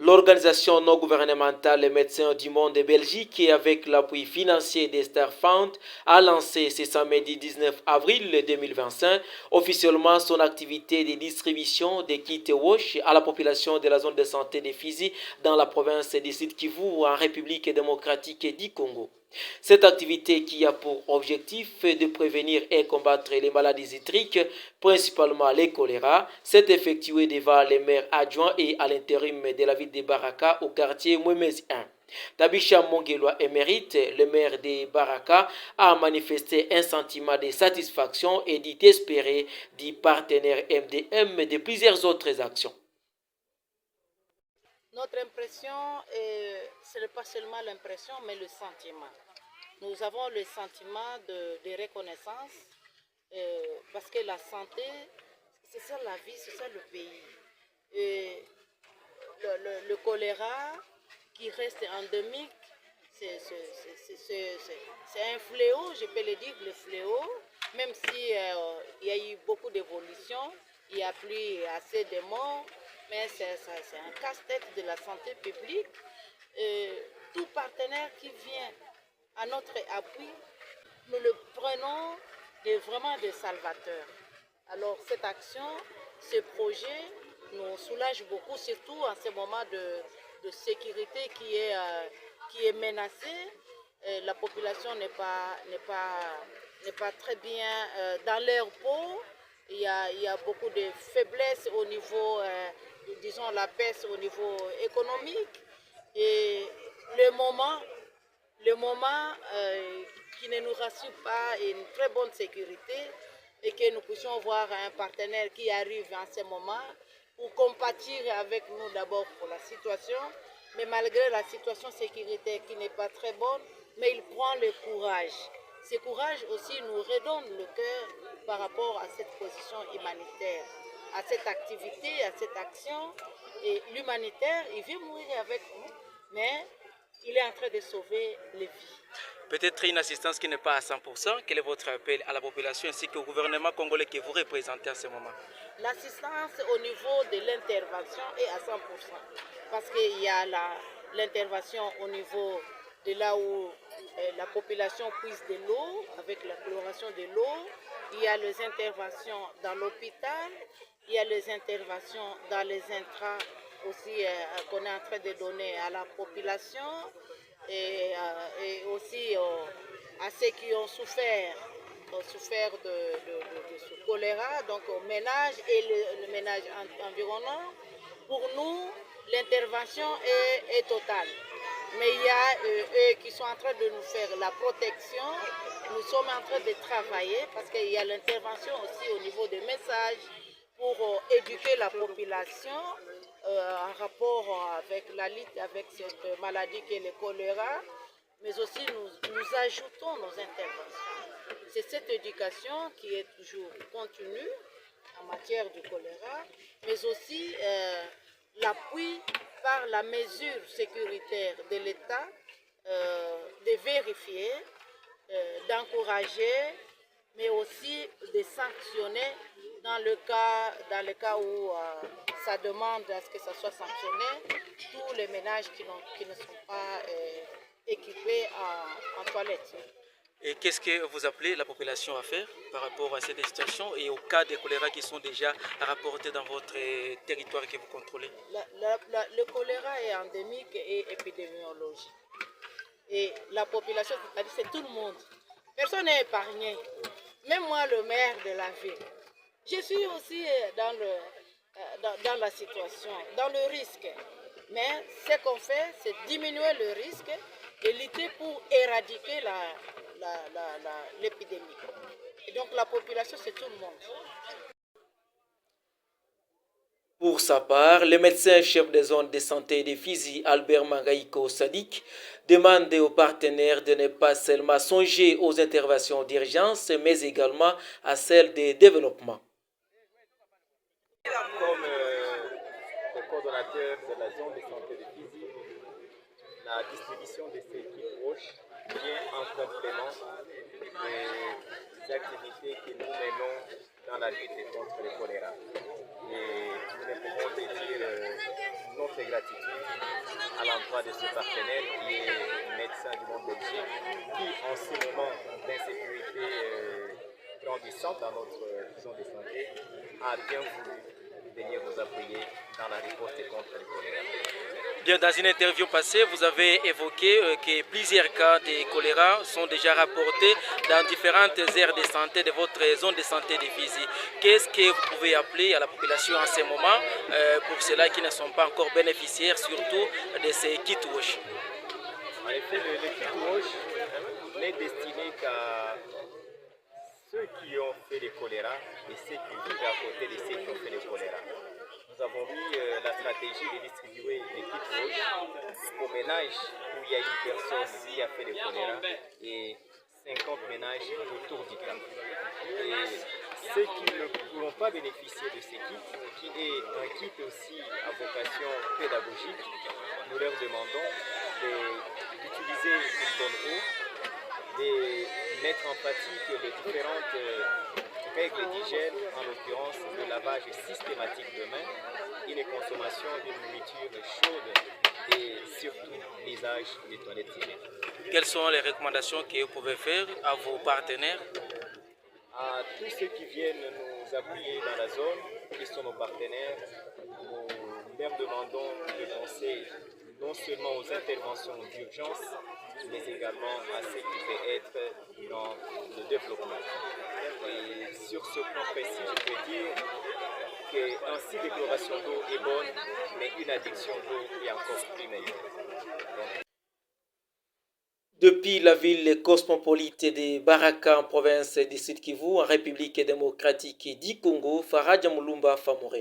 L'organisation non gouvernementale Médecins du Monde de Belgique, et avec l'appui financier des Star Fund, a lancé ce samedi 19 avril 2025 officiellement son activité de distribution des kits WASH à la population de la zone de santé de Fizi dans la province du Sud Kivu en République démocratique du Congo. Cette activité qui a pour objectif de prévenir et combattre les maladies hydriques, principalement les choléra, s'est effectuée devant les maires adjoints et à l'intérim de la ville de Baraka au quartier Mouemez 1. Tabisha Mongelwa émérite, le maire de Baraka, a manifesté un sentiment de satisfaction et dit espérer du partenaire MDM de plusieurs autres actions. Notre impression, ce n'est pas seulement l'impression, mais le sentiment. Nous avons le sentiment de reconnaissance parce que la santé, c'est ça la vie, c'est ça le pays. Et le choléra qui reste endémique, c'est un fléau, je peux le dire, le fléau, même si il y a eu beaucoup d'évolutions, il n'y a plus assez de morts, mais c'est un casse-tête de la santé publique. Tout partenaire qui vient à notre appui, nous le prenons vraiment de salvateur. Alors cette action, ce projet nous soulage beaucoup, surtout en ce moment de sécurité qui est menacée. La population n'est pas très bien dans leur peau. Il y a beaucoup de faiblesses au niveau, disons, la baisse au niveau économique. Et le moment qui ne nous rassure pas une très bonne sécurité et que nous puissions voir un partenaire qui arrive en ce moment pour compatir avec nous d'abord pour la situation, mais malgré la situation sécuritaire qui n'est pas très bonne, mais il prend le courage. Ce courage aussi nous redonne le cœur par rapport à cette position humanitaire, à cette activité, à cette action. Et l'humanitaire, il vient mourir avec nous, mais il est en train de sauver les vies. Peut-être une assistance qui n'est pas à 100%. Quel est votre appel à la population ainsi qu'au gouvernement congolais que vous représentez en ce moment? L'assistance au niveau de l'intervention est à 100%. Parce qu'il y a l'intervention au niveau de là où la population puise de l'eau, avec la chloration de l'eau. Il y a les interventions dans l'hôpital. Il y a les interventions dans les intras aussi qu'on est en train de donner à la population. Et aussi à ceux qui ont souffert de ce choléra, donc aux ménages et le ménage environnant. Pour nous, l'intervention est totale. Mais il y a eux qui sont en train de nous faire la protection. Nous sommes en train de travailler parce qu'il y a l'intervention aussi au niveau des messages pour éduquer la population en rapport avec la lutte avec cette maladie qui est le choléra, mais aussi nous ajoutons nos interventions. C'est cette éducation qui est toujours continue en matière du choléra, mais aussi l'appui par la mesure sécuritaire de l'État de vérifier, d'encourager, mais aussi de sanctionner dans le cas où ça demande à ce que ça soit sanctionné, tous les ménages qui ne sont pas équipés en toilettes. Et qu'est-ce que vous appelez la population à faire par rapport à cette situation et aux cas de choléra qui sont déjà rapportés dans votre territoire que vous contrôlez? Le choléra est endémique et épidémiologique. Et la population, c'est tout le monde. Personne n'est épargné. Même moi, le maire de la ville. Je suis aussi dans la situation, dans le risque. Mais ce qu'on fait, c'est diminuer le risque et lutter pour éradiquer l'épidémie. Et donc la population, c'est tout le monde. Pour sa part, le médecin-chef des zones de santé de Fizi, Albert Mangaïko Sadik, demande aux partenaires de ne pas seulement songer aux interventions d'urgence, mais également à celles de développement. Comme le coordonnateur de la zone de santé de Fizi, la distribution de ces kits roches vient en complément des activités que nous menons dans la lutte contre le choléra. Et nous ne pouvons que dire notre gratitude à l'endroit de ce partenaire qui est Médecins du Monde Belgique, qui en ce moment d'insécurité grandissante dans notre prison de santé a bien voulu venir nous appuyer dans la riposte contre le choléra. Bien, dans une interview passée, vous avez évoqué que plusieurs cas de choléra sont déjà rapportés dans différentes aires de santé de votre zone de santé de Fizi. Qu'est-ce que vous pouvez appeler à la population en ce moment pour ceux-là qui ne sont pas encore bénéficiaires, surtout de ces kits WASH? En effet, le kit WASH n'est destiné qu'à ceux qui ont fait le choléra et ceux qui vivent à côté de ceux qui ont fait le choléra. Nous avons mis la stratégie de distribuer les kits WASH aux ménages où il y a une personne qui a fait le choléra et 50 ménages autour du camp. Et ceux qui ne pourront pas bénéficier de ces kits, qui est un kit aussi à vocation pédagogique, nous leur demandons d'utiliser une bonne eau, de mettre en pratique les différentes règles d'hygiène, en l'occurrence le lavage systématique de mains et la consommation d'une nourriture chaude et surtout l'usage des toilettes hygiéniques. Quelles sont les recommandations que vous pouvez faire à vos partenaires? À tous ceux qui viennent nous appuyer dans la zone, qui sont nos partenaires, nous leur demandons de penser non seulement aux interventions d'urgence, mais également à ce qui peut être dans le développement. Et sur ce point précis, je peux dire qu'un site d'exploration d'eau est bonne, mais une addiction d'eau est encore plus meilleure. Depuis la ville cosmopolite de Baraka en province du Sud Kivu, en République démocratique du Congo, Faraja Mulumba Famore.